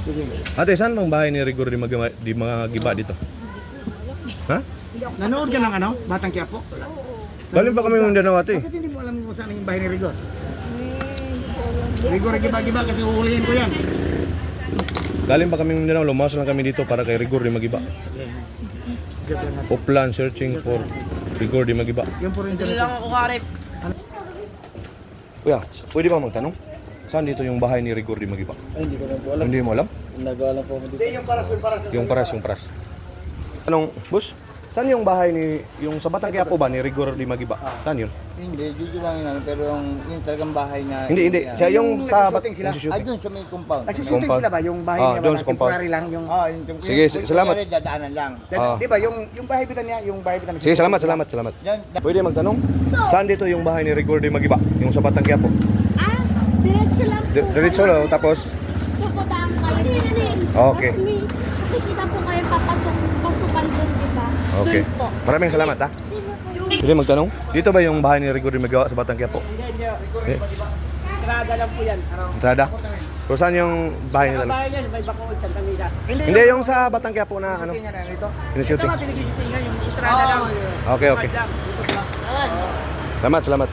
Sige. Ate, saan bang bahay ni Rigor di mga giba dito? Ha? Nanood ka ng ano? Batang Quiapo? Galing pa kami ng Mindanao, ate. Bakit hindi mo alam kung saan yung bahay ni Rigor? Rigor giba-giba kasi uhulihin ko yan. Galing pa kami ng Mindanao, lumas lang kami dito para kay Rigor di magiba. Uplan searching for Rigor di magiba. Yung puro Hindi internet. lang ako karip. Kuya, pwede ba magtanong? Saan dito yung bahay ni Rigor di magiba? Ay, hindi ko na po alam. Hindi mo alam? Nag-alam po ako dito. Hindi, yung paras. Yung paras. Anong, boss? Saan yung bahay ni, yung sa Batang Quiapo ba ni Rigor di magiba? Saan yun? Hindi, dito lang yun. Pero yung talagang bahay na... Hindi. Siya yung sa nagsushooting sila? Ay, nagsushooting. doon sa may compound. Nagsushooting Compound. sila ba? Yung bahay Ah, niya doon ba? sa compound. Temporary lang yung... Yung Sige, salamat. Dadaanan lang. Ah. Di ba? Yung bahay bitan niya, yung bahay bitan. Sige, salamat. Yan, Pwede magtanong? Saan dito yung bahay ni Rigor di magiba? Yung sa Batang Quiapo? Diretso lang po. Diretso lang, tapos? Pupuntahan kayo. Okay. Tapos may nakikita po kayo pasukan doon, di ba? Okay. Doon po. Maraming salamat, ha? Pwede magtanong? Dito ba yung bahay ni Rigor di magawa sa Batang Quiapo? Eh, Entrada lang po yan. entrada? So saan yung bahay nila? Bahay yan, may Bacood, Santa Mila. Hindi, yung sa Batang Quiapo na ano, niya na rito. Ito in-shooting. nga pinag-isitingan yung entrada lang. Okay. Lang. Salamat.